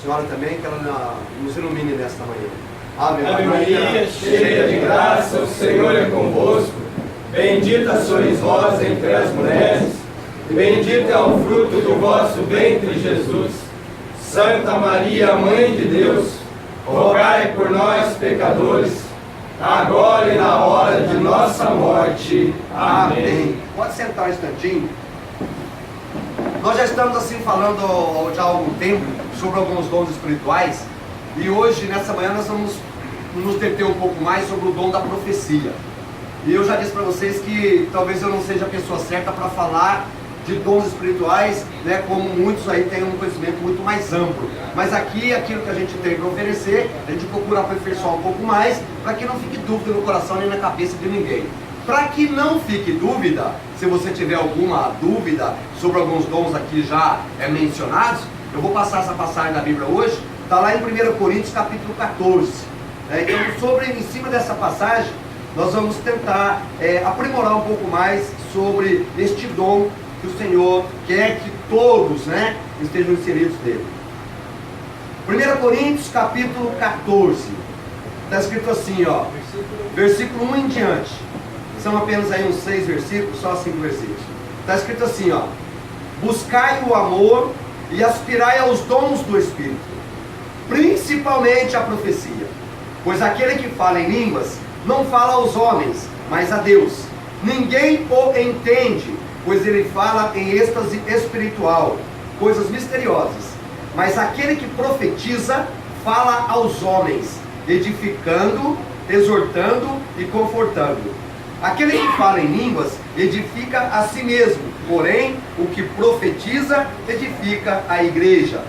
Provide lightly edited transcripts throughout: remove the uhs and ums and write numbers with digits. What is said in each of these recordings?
senhora também, que ela nos ilumine nesta manhã. Ave Maria, cheia de graça, o Senhor é convosco. Bendita sois vós entre as mulheres, e bendito é o fruto do vosso ventre, Jesus. Santa Maria, Mãe de Deus, rogai por nós, pecadores, agora e na hora de nossa morte. Amém. Pode sentar um instantinho. Nós já estamos assim falando já há algum tempo sobre alguns dons espirituais, e hoje, nessa manhã, nós vamos nos deter um pouco mais sobre o dom da profecia. E eu já disse para vocês que talvez eu não seja a pessoa certa para falar de dons espirituais, né, como muitos aí têm um conhecimento muito mais amplo. Mas aqui, aquilo que a gente tem para oferecer, a gente procura aperfeiçoar um pouco mais, para que não fique dúvida no coração nem na cabeça de ninguém. Para que não fique dúvida, se você tiver alguma dúvida sobre alguns dons aqui já mencionados, eu vou passar essa passagem da Bíblia hoje, está lá em 1 Coríntios capítulo 14. Então, em cima dessa passagem, nós vamos tentar aprimorar um pouco mais sobre este dom que o Senhor quer que todos, né, estejam inseridos nele. 1 Coríntios capítulo 14, está escrito assim, ó, versículo 1 em diante, são apenas aí uns 6 versículos, só 5 versículos, está escrito assim, ó, buscai o amor e aspirai aos dons do Espírito, principalmente a profecia, pois aquele que fala em línguas não fala aos homens, mas a Deus. Ninguém o entende, pois ele fala em êxtase espiritual, coisas misteriosas. Mas aquele que profetiza fala aos homens, edificando, exortando e confortando. Aquele que fala em línguas edifica a si mesmo, porém o que profetiza edifica a igreja.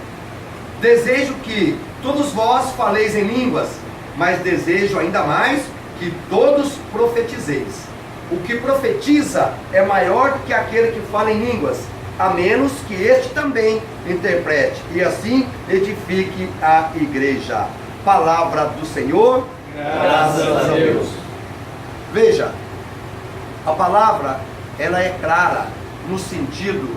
Desejo que todos vós faleis em línguas, mas desejo ainda mais que todos profetizeis. O que profetiza é maior do que aquele que fala em línguas, a menos que este também interprete, e assim edifique a igreja. Palavra do Senhor. Graças a Deus. Veja, a palavra, ela é clara no sentido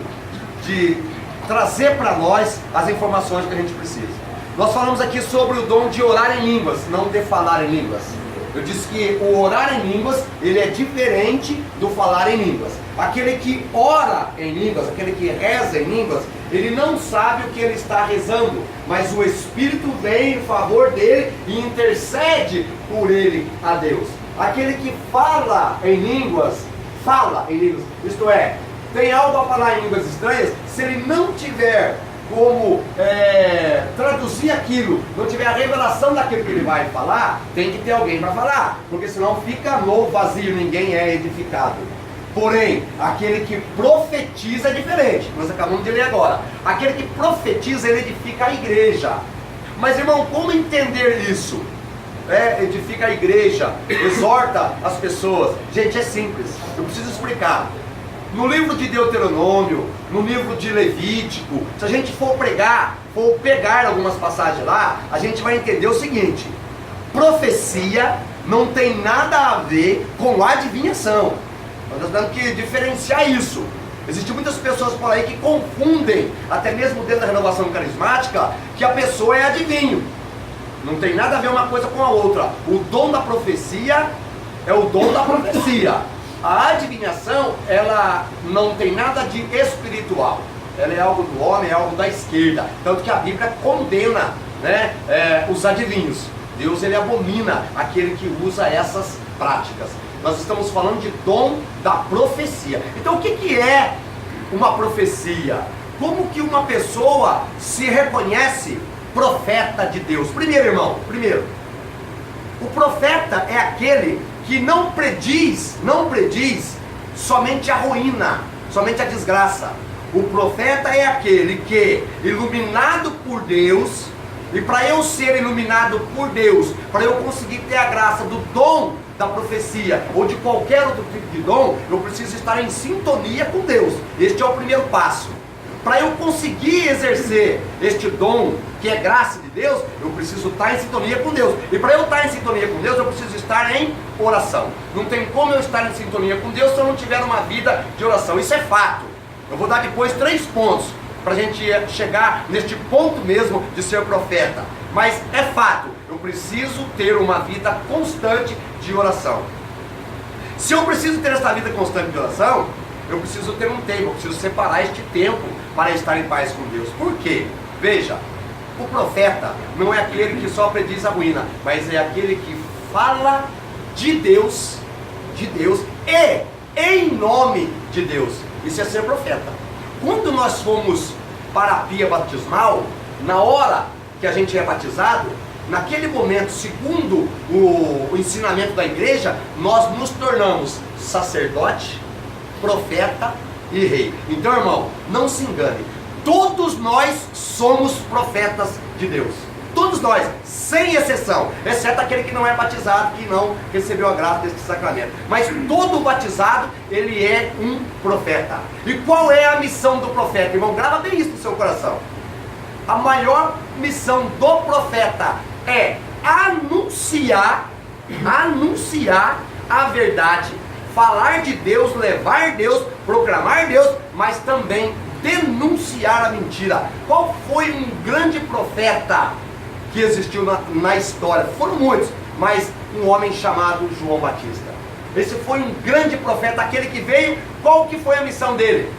de trazer para nós as informações que a gente precisa. Nós falamos aqui sobre o dom de orar em línguas, não de falar em línguas. Eu disse que o orar em línguas, ele é diferente do falar em línguas. Aquele que ora em línguas, aquele que reza em línguas, ele não sabe o que ele está rezando, mas o Espírito vem em favor dele e intercede por ele a Deus. Aquele que fala em línguas, isto é, tem algo a falar em línguas estranhas, se ele não tiver como traduzir aquilo, não tiver a revelação daquilo que ele vai falar, tem que ter alguém para falar, porque senão fica no vazio, ninguém é edificado. Porém, aquele que profetiza é diferente, nós acabamos de ler agora. Aquele que profetiza, ele edifica a igreja. Mas irmão, como entender isso? Edifica a igreja, exorta as pessoas. Gente, é simples, eu preciso explicar. No livro de Deuteronômio, no livro de Levítico, se a gente for pegar algumas passagens lá, a gente vai entender o seguinte: profecia não tem nada a ver com adivinhação. Nós temos que diferenciar isso. Existem muitas pessoas por aí que confundem, até mesmo dentro da renovação carismática, que a pessoa é adivinho. Não tem nada a ver uma coisa com a outra. O dom da profecia é o dom da profecia. A adivinhação, ela não tem nada de espiritual. Ela é algo do homem, é algo da esquerda. Tanto que a Bíblia condena, né, os adivinhos. Deus, ele abomina aquele que usa essas práticas. Nós estamos falando de dom da profecia. Então, o que é uma profecia? Como que uma pessoa se reconhece profeta de Deus? Primeiro, o profeta é aquele que não prediz somente a ruína, somente a desgraça. O profeta é aquele que, iluminado por Deus, e para eu ser iluminado por Deus, para eu conseguir ter a graça do dom da profecia, ou de qualquer outro tipo de dom, eu preciso estar em sintonia com Deus. Este é o primeiro passo. Para eu conseguir exercer este dom, que é graça de Deus, eu preciso estar em sintonia com Deus. E para eu estar em sintonia com Deus, eu preciso estar em oração. Não tem como eu estar em sintonia com Deus se eu não tiver uma vida de oração. Isso é fato. Eu vou dar depois 3 pontos. para a gente chegar neste ponto mesmo de ser profeta. Mas é fato, eu preciso ter uma vida constante de oração. Se eu preciso ter essa vida constante de oração, eu preciso ter um tempo, eu preciso separar este tempo para estar em paz com Deus. Por quê? Veja, o profeta não é aquele que só prediz a ruína, mas é aquele que fala de Deus e em nome de Deus. Isso é ser profeta. Quando nós fomos para a pia batismal, na hora que a gente é batizado, naquele momento, segundo o ensinamento da igreja, nós nos tornamos sacerdote, profeta e rei. Então, irmão, não se engane, todos nós somos profetas de Deus. Todos nós, sem exceção, exceto aquele que não é batizado, que não recebeu a graça deste sacramento. Mas todo batizado, ele é um profeta. E qual é a missão do profeta? Irmão, grava bem isso no seu coração. A maior missão do profeta é anunciar a verdade, falar de Deus, levar Deus, proclamar Deus, mas também denunciar a mentira. Qual foi um grande profeta que existiu na história? Foram muitos, mas um homem chamado João Batista. Esse foi um grande profeta, aquele que veio. Qual que foi a missão dele?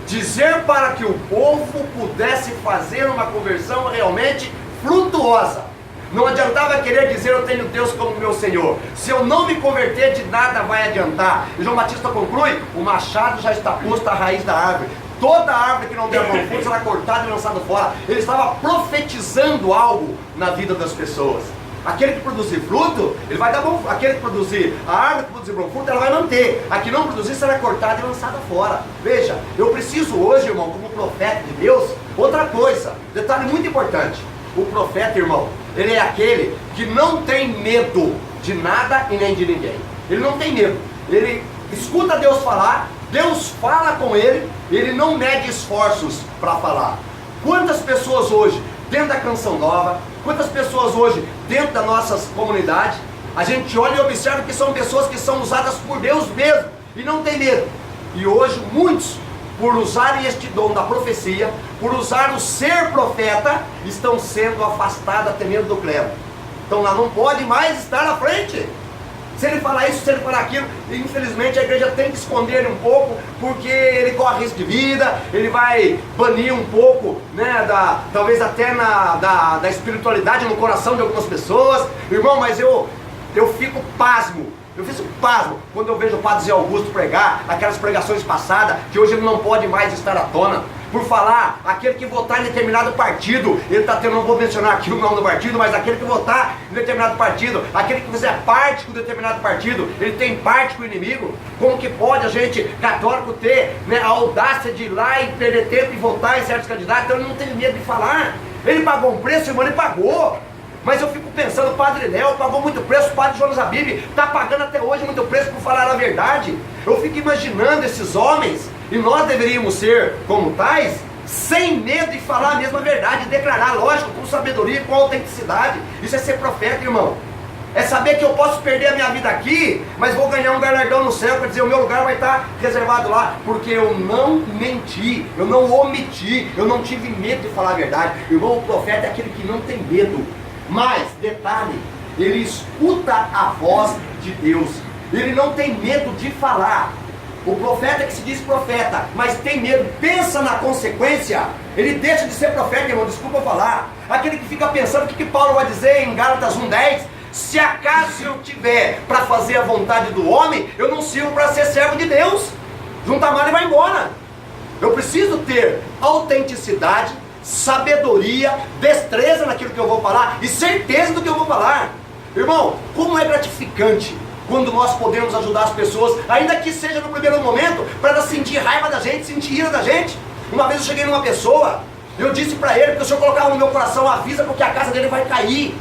Dizer para que o povo pudesse fazer uma conversão realmente frutuosa. Não adiantava querer dizer eu tenho Deus como meu Senhor. Se eu não me converter, de nada vai adiantar. E João Batista conclui: o machado já está posto à raiz da árvore. Toda árvore que não der bom fruto será cortada e lançada fora. Ele estava profetizando algo na vida das pessoas. Aquele que produzir fruto, ele vai dar bom fruto. Aquele que produzir, a árvore que produzir bom fruto, ela vai manter. A que não produzir será cortada e lançada fora. Veja, eu preciso hoje, irmão, como profeta de Deus, outra coisa. Detalhe muito importante. O profeta, irmão, ele é aquele que não tem medo de nada e nem de ninguém. Ele não tem medo. Ele escuta Deus falar, Deus fala com ele, ele não mede esforços para falar. Quantas pessoas hoje, dentro da Canção Nova, quantas pessoas hoje, dentro da nossa comunidade, a gente olha e observa que são pessoas que são usadas por Deus mesmo, e não tem medo. E hoje muitos, por usarem este dom da profecia, por usar o ser profeta, estão sendo afastados até mesmo do clero. Então lá não pode mais estar à frente. Se ele falar isso, se ele falar aquilo, infelizmente a igreja tem que esconder ele um pouco, porque ele corre risco de vida, ele vai banir um pouco, né, talvez até da espiritualidade no coração de algumas pessoas. Irmão, mas eu fico pasmo. Eu fico pasmo quando eu vejo o Padre Zé Augusto pregar aquelas pregações passadas, que hoje ele não pode mais estar à tona. Por falar, aquele que votar em determinado partido, ele está tendo, não vou mencionar aqui o nome do partido, mas aquele que votar em determinado partido, aquele que fizer parte com determinado partido, ele tem parte com o inimigo. Como que pode a gente, católico, ter, né, a audácia de ir lá e perder tempo e votar em certos candidatos? Então ele não tem medo de falar. Ele pagou um preço, irmão, ele pagou. Mas eu fico pensando, o Padre Léo pagou muito preço, o Padre Jonas Abib está pagando até hoje muito preço por falar a verdade. Eu fico imaginando esses homens, e nós deveríamos ser como tais, sem medo de falar a mesma verdade, declarar, lógico, com sabedoria e com autenticidade. Isso é ser profeta, irmão. É saber que eu posso perder a minha vida aqui, mas vou ganhar um galardão no céu, quer dizer, o meu lugar vai estar reservado lá, porque eu não menti, eu não omiti, eu não tive medo de falar a verdade. Irmão, o profeta é aquele que não tem medo. Mas, detalhe, ele escuta a voz de Deus, ele não tem medo de falar. O profeta que se diz profeta, mas tem medo, pensa na consequência, ele deixa de ser profeta, irmão, desculpa falar. Aquele que fica pensando o que Paulo vai dizer em Gálatas 1:10, se acaso eu tiver para fazer a vontade do homem, eu não sirvo para ser servo de Deus. Junta a mala e vai embora. Eu preciso ter autenticidade, sabedoria, destreza naquilo que eu vou falar e certeza do que eu vou falar. Irmão, como é gratificante quando nós podemos ajudar as pessoas, ainda que seja no primeiro momento, para elas sentir raiva da gente, sentir ira da gente. Uma vez eu cheguei numa pessoa, eu disse para ele que o Senhor colocava no meu coração, avisa, porque a casa dele vai cair,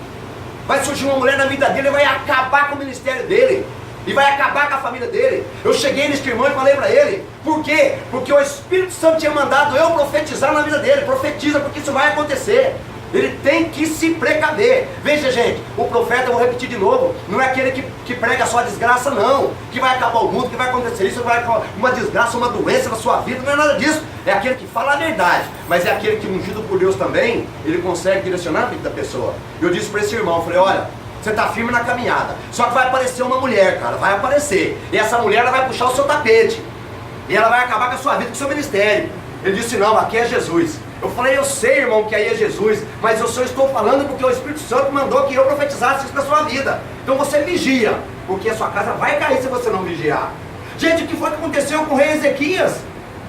vai surgir uma mulher na vida dele, vai acabar com o ministério dele e vai acabar com a família dele. Eu cheguei neste irmão e falei para ele, por quê? Porque o Espírito Santo tinha mandado eu profetizar na vida dele. Profetiza, porque isso vai acontecer. Ele tem que se precaver. Veja, gente, o profeta, eu vou repetir de novo, não é aquele que prega só a desgraça, não. Que vai acabar o mundo, que vai acontecer isso, vai acabar uma desgraça, uma doença na sua vida, não é nada disso. É aquele que fala a verdade, mas é aquele que, ungido por Deus também, ele consegue direcionar a vida da pessoa. Eu disse para esse irmão, eu falei, olha, você está firme na caminhada, só que vai aparecer uma mulher, cara, vai aparecer. E essa mulher, ela vai puxar o seu tapete. E ela vai acabar com a sua vida, com o seu ministério. Ele disse, não, aqui é Jesus. Eu falei, eu sei, irmão, que aí é Jesus, mas eu só estou falando porque o Espírito Santo mandou que eu profetizasse isso na sua vida. Então você vigia, porque a sua casa vai cair se você não vigiar. Gente, o que foi que aconteceu com o rei Ezequias?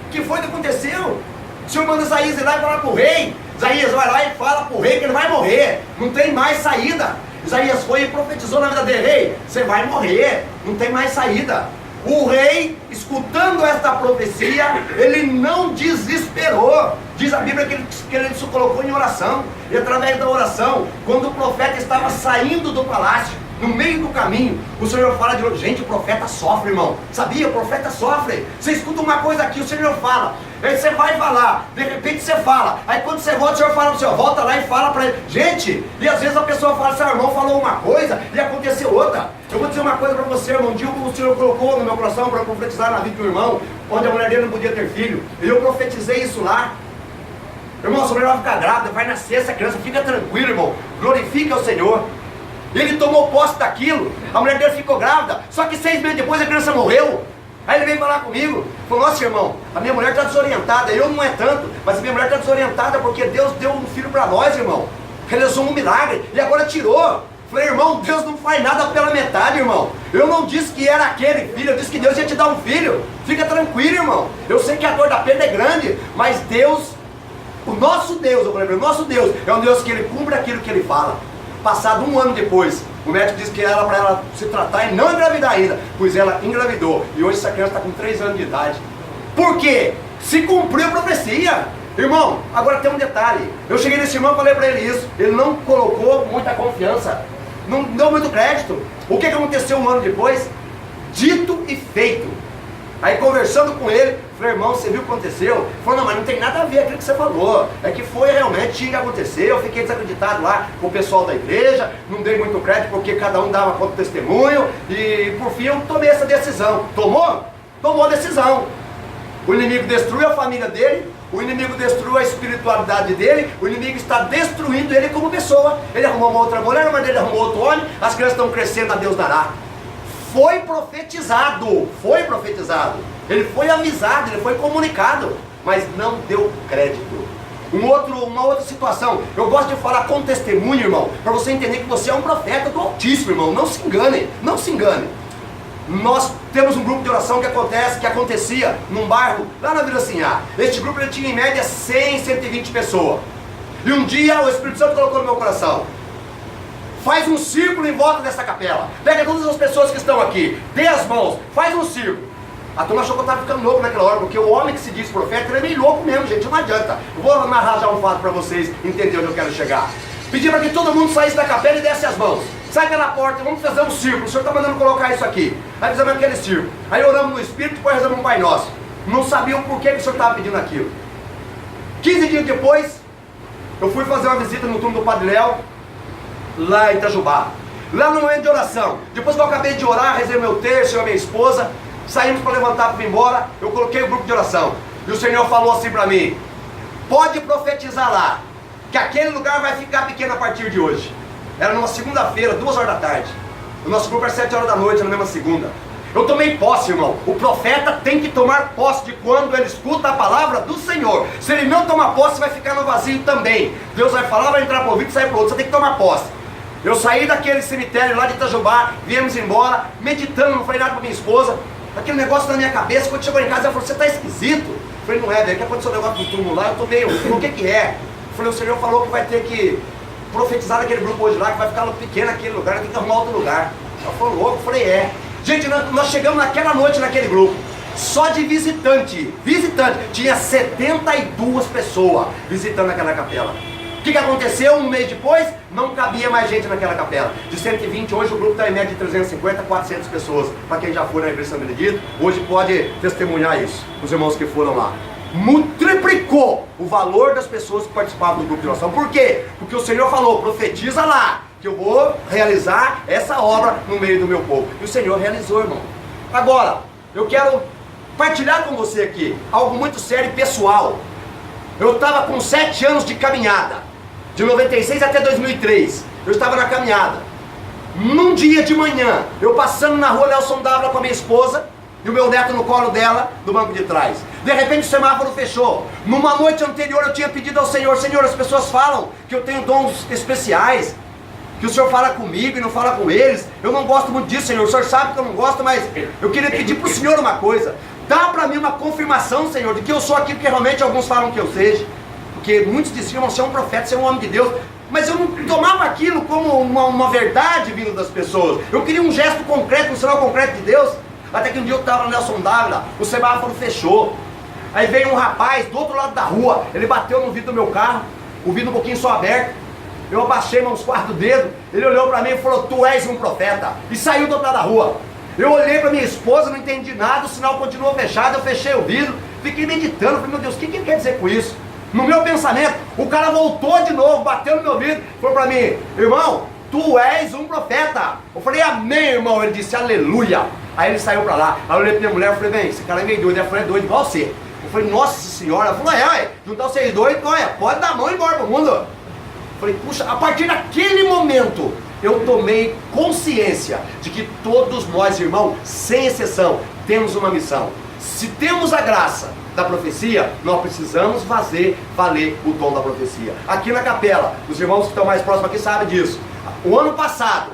O que foi que aconteceu? O Senhor manda Isaías ir lá e falar para o rei. Isaías vai lá e fala para o rei que ele vai morrer. Não tem mais saída. Isaías foi e profetizou na vida dele, rei, você vai morrer, não tem mais saída. O rei, escutando esta profecia, ele não desesperou. Diz a Bíblia que ele se colocou em oração. E através da oração, quando o profeta estava saindo do palácio, no meio do caminho, o Senhor fala de novo. Gente, o profeta sofre, irmão. Sabia? O profeta sofre. Você escuta uma coisa aqui, o Senhor fala. Aí você vai falar, de repente você fala. Aí quando você volta, o Senhor fala para o Senhor, volta lá e fala para ele. Gente, e às vezes a pessoa fala, seu irmão falou uma coisa e aconteceu outra. Eu vou dizer uma coisa para você, irmão. Um dia o Senhor colocou no meu coração para profetizar na vida do irmão, onde a mulher dele não podia ter filho. E eu profetizei isso lá. Irmão, sua mulher vai ficar grávida, vai nascer essa criança, fica tranquilo, irmão. Glorifica o Senhor. Ele tomou posse daquilo, a mulher dele ficou grávida, só que 6 meses depois a criança morreu. Aí ele veio falar comigo, falou, nossa irmão, a minha mulher está desorientada, eu não é tanto, mas a minha mulher está desorientada porque Deus deu um filho para nós, irmão. Realizou um milagre e agora tirou. Falei, irmão, Deus não faz nada pela metade, irmão. Eu não disse que era aquele filho, eu disse que Deus ia te dar um filho. Fica tranquilo, irmão. Eu sei que a dor da perda é grande, mas Deus, o nosso Deus, eu falei, o nosso Deus é um Deus que ele cumpre aquilo que ele fala. Passado 1 ano depois, o médico disse que era para ela se tratar e não engravidar ainda, pois ela engravidou. E hoje essa criança está com 3 anos de idade. Por quê? Se cumpriu a profecia. Irmão, agora tem um detalhe. Eu cheguei nesse irmão e falei para ele isso. Ele não colocou muita confiança, não deu muito crédito. O que aconteceu 1 ano depois? Dito e feito. Aí conversando com ele, falei, irmão, você viu o que aconteceu? Ele falou, não, mas não tem nada a ver aquilo que você falou. É que foi realmente, tinha que acontecer. Eu fiquei desacreditado lá com o pessoal da igreja, não dei muito crédito porque cada um dava conta do testemunho. E por fim eu tomei essa decisão. Tomou? Tomou a decisão. O inimigo destruiu a família dele, o inimigo destruiu a espiritualidade dele, o inimigo está destruindo ele como pessoa. Ele arrumou uma outra mulher, mas ele arrumou outro homem, as crianças estão crescendo, a Deus dará. Foi profetizado, ele foi avisado, ele foi comunicado, mas não deu crédito. Uma outra situação, eu gosto de falar com testemunho, irmão, para você entender que você é um profeta do Altíssimo, irmão, não se engane, não se engane. Nós temos um grupo de oração que acontecia num bairro, lá na Vila Sinhá. Este grupo ele tinha em média 100, 120 pessoas. E um dia o Espírito Santo colocou no meu coração, faz um círculo em volta dessa capela. Pega todas as pessoas que estão aqui, dê as mãos, faz um círculo. A turma achou que eu estava ficando louco naquela hora, porque o homem que se diz profeta, ele é meio louco mesmo, gente, não adianta. Eu vou narrar já um fato para vocês entenderem onde eu quero chegar. Pedi para que todo mundo saísse da capela e desse as mãos. Sai pela porta, vamos fazer um círculo. O senhor está mandando colocar isso aqui. Aí fizemos aquele círculo. Aí oramos no Espírito, depois rezamos um Pai Nosso. Não sabia o porquê que o senhor estava pedindo aquilo. 15 dias depois, eu fui fazer uma visita no túmulo do Padre Léo, lá em Itajubá, lá no momento de oração. Depois que eu acabei de orar, rezei meu terço, eu e a minha esposa, saímos para levantar para ir embora. Eu coloquei o grupo de oração e o Senhor falou assim para mim, pode profetizar lá, que aquele lugar vai ficar pequeno a partir de hoje. Era numa segunda-feira, 2 horas da tarde. O nosso grupo era 7 horas da noite, na mesma segunda. Eu tomei posse, irmão. O profeta tem que tomar posse de quando ele escuta a palavra do Senhor. Se ele não tomar posse, vai ficar no vazio também. Deus vai falar, vai entrar para o ouvido e sair para o outro. Você tem que tomar posse. Eu saí daquele cemitério lá de Itajubá, viemos embora, meditando, não falei nada para minha esposa. Aquele negócio na minha cabeça, quando chegou em casa, ela falou, você está esquisito. Eu falei, não é, velho, que aconteceu um negócio do túmulo lá, eu tô meio, o que é? Eu falei, o Senhor falou que vai ter que profetizar naquele grupo hoje lá, que vai ficar pequeno aquele lugar, tem que arrumar outro lugar. Ela falou, louco, eu falei, é. Gente, nós chegamos naquela noite naquele grupo, só de visitante, tinha 72 pessoas visitando aquela capela. O que aconteceu? Um mês depois, não cabia mais gente naquela capela. De 120, hoje o grupo está em média de 350, 400 pessoas. Para quem já foi na Igreja São Benedito, hoje pode testemunhar isso, os irmãos que foram lá. triplicou o valor das pessoas que participavam do grupo de oração. Por quê? Porque o Senhor falou, profetiza lá, que eu vou realizar essa obra no meio do meu povo. E o Senhor realizou, irmão. Agora, eu quero partilhar com você aqui algo muito sério e pessoal. Eu estava com 7 anos de caminhada, de 96 até 2003, eu estava na caminhada. Num dia de manhã, eu passando na rua Nelson Dávila com a minha esposa, e o meu neto no colo dela, no banco de trás. De repente o semáforo fechou. Numa noite anterior eu tinha pedido ao Senhor, Senhor, as pessoas falam que eu tenho dons especiais, que o Senhor fala comigo e não fala com eles. Eu não gosto muito disso, Senhor. O Senhor sabe que eu não gosto, mas eu queria pedir para o Senhor uma coisa. Dá para mim uma confirmação, Senhor, de que eu sou aquilo que realmente alguns falam que eu seja. Porque muitos diziam, você é um profeta, você é um homem de Deus. Mas eu não tomava aquilo como uma verdade vindo das pessoas. Eu queria um gesto concreto, um sinal concreto de Deus. Até que um dia eu estava no Nelson Dávila, o semáforo fechou. Aí veio um rapaz do outro lado da rua, ele bateu no vidro do meu carro, o vidro um pouquinho só aberto. Eu abaixei uns 4 dedos, ele olhou para mim e falou, tu és um profeta. E saiu do outro lado da rua. Eu olhei para minha esposa, não entendi nada, o sinal continuou fechado, eu fechei o vidro, fiquei meditando, falei, meu Deus, o que ele quer dizer com isso? No meu pensamento, o cara voltou de novo, bateu no meu vidro, falou para mim, irmão, tu és um profeta. Eu falei, amém, irmão. Ele disse, aleluia. Aí ele saiu pra lá. Aí eu olhei pra minha mulher e falei, bem, esse cara é meio doido. Ela falou, é doido igual você. Eu falei, nossa senhora. Ela falou, juntar vocês dois, olha, pode dar a mão e ir embora pro mundo. Eu falei, puxa, a partir daquele momento, eu tomei consciência de que todos nós, irmão, sem exceção, temos uma missão. Se temos a graça da profecia, nós precisamos fazer valer o dom da profecia. Aqui na capela, os irmãos que estão mais próximos aqui sabem disso. O ano passado,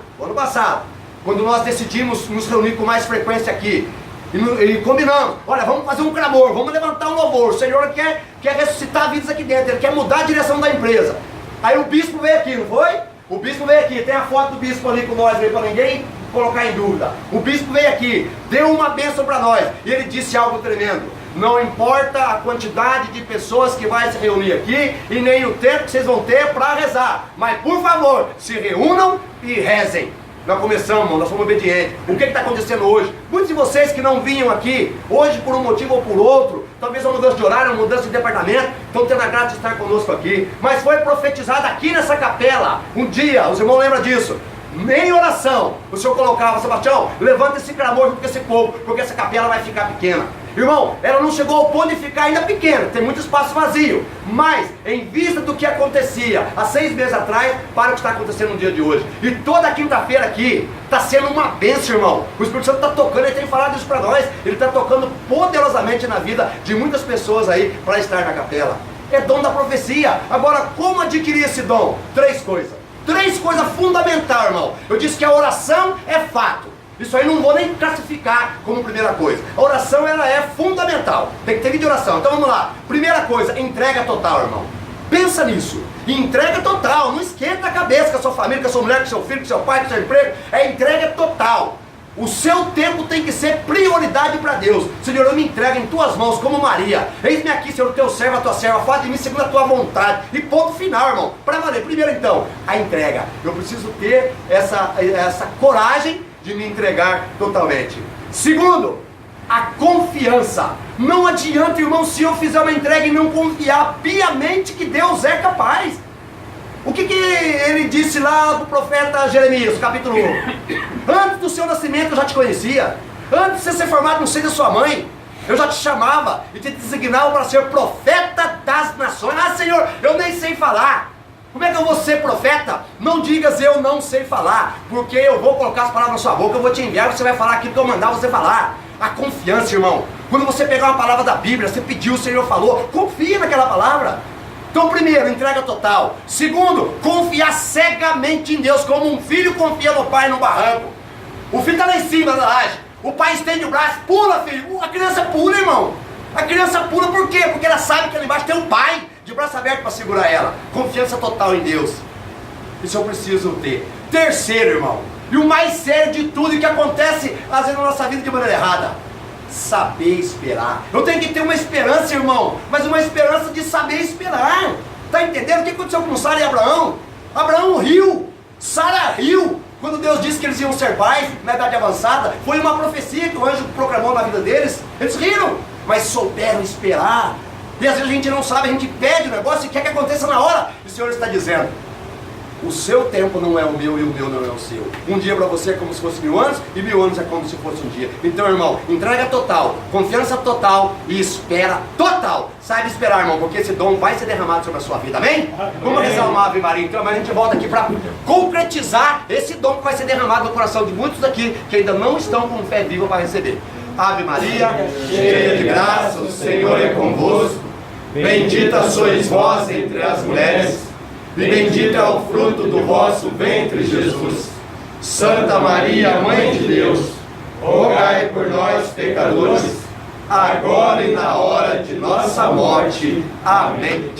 quando nós decidimos nos reunir com mais frequência aqui, e combinamos, olha, vamos fazer um clamor, vamos levantar um louvor, o Senhor quer ressuscitar vidas aqui dentro, Ele quer mudar a direção da empresa. Aí o bispo veio aqui, não foi? O bispo veio aqui, tem a foto do bispo ali com nós, veio para ninguém colocar em dúvida. O bispo veio aqui, deu uma bênção para nós, e ele disse algo tremendo. Não importa a quantidade de pessoas que vai se reunir aqui e nem o tempo que vocês vão ter para rezar, mas por favor, se reúnam e rezem. Nós começamos, irmão, nós somos obedientes. O que está acontecendo hoje? Muitos de vocês que não vinham aqui, hoje por um motivo ou por outro, talvez uma mudança de horário, uma mudança de departamento, estão tendo a graça de estar conosco aqui. Mas foi profetizado aqui nessa capela, um dia, os irmãos lembram disso, nem oração, o Senhor colocava, Sebastião, levanta esse clamor junto com esse povo, porque essa capela vai ficar pequena. Irmão, ela não chegou ao ponto de ficar ainda pequena, tem muito espaço vazio, mas em vista do que acontecia há 6 meses atrás, para o que está acontecendo no dia de hoje. E toda quinta-feira aqui está sendo uma bênção, irmão. O Espírito Santo está tocando, ele tem falado isso para nós, ele está tocando poderosamente na vida de muitas pessoas aí para estar na capela. É dom da profecia. Agora, como adquirir esse dom? 3 coisas. 3 coisas fundamentais, irmão. Eu disse que a oração é fato. Isso aí não vou nem classificar como primeira coisa. A oração, ela é fundamental. Tem que ter vida de oração. Então vamos lá. Primeira coisa, entrega total, irmão. Pensa nisso. Entrega total. Não esquenta a cabeça com a sua família, com a sua mulher, com o seu filho, com o seu pai, com o seu emprego. É entrega total. O seu tempo tem que ser prioridade para Deus. Senhor, eu me entrego em tuas mãos como Maria. Eis-me aqui, Senhor, o teu servo, a tua serva. Faz de mim segundo a tua vontade. E ponto final, irmão. Para valer. Primeiro então, a entrega. Eu preciso ter essa coragem de me entregar totalmente. Segundo, a confiança. Não adianta, irmão, se eu fizer uma entrega e não confiar piamente que Deus é capaz. O que ele disse lá do profeta Jeremias, capítulo 1? Antes do seu nascimento eu já te conhecia. Antes de você ser formado no seio da sua mãe, eu já te chamava e te designava para ser profeta das nações. Ah, Senhor, eu nem sei falar. Como é que eu vou ser profeta? Não digas eu não sei falar, porque eu vou colocar as palavras na sua boca, eu vou te enviar e você vai falar aquilo que eu mandar você falar. A confiança, irmão. Quando você pegar uma palavra da Bíblia, você pediu, o Senhor falou, confia naquela palavra. Então, primeiro, entrega total. Segundo, confiar cegamente em Deus, como um filho confia no pai no barranco. O filho está lá em cima da laje, o pai estende o braço, pula, filho. A criança pula, irmão. A criança pula por quê? Porque ela sabe que ali embaixo tem um pai de braço aberto para segurar ela. Confiança total em Deus. Isso eu preciso ter. Terceiro, irmão, e o mais sério de tudo e que acontece às vezes na nossa vida de maneira errada, saber esperar. Eu tenho que ter uma esperança, irmão, mas uma esperança de saber esperar. Está entendendo o que aconteceu com Sara e Abraão? Abraão riu, Sara riu. Quando Deus disse que eles iam ser pais na idade avançada, foi uma profecia que o anjo proclamou na vida deles. Eles riram, mas souberam esperar. E às vezes a gente não sabe, a gente pede o negócio e quer que aconteça na hora. E o Senhor está dizendo: o seu tempo não é o meu e o meu não é o seu. Um dia para você é como se fosse 1000 anos e 1000 anos é como se fosse um dia. Então, irmão, entrega total, confiança total e espera total. Saiba esperar, irmão, porque esse dom vai ser derramado sobre a sua vida, amém? Vamos rezar uma Ave Maria, então, mas a gente volta aqui para concretizar esse dom que vai ser derramado no coração de muitos daqui que ainda não estão com fé viva para receber. Ave Maria, cheia de graça, o Senhor é convosco. Bendita sois vós entre as mulheres, e bendito é o fruto do vosso ventre, Jesus. Santa Maria, Mãe de Deus, rogai por nós, pecadores, agora e na hora de nossa morte. Amém.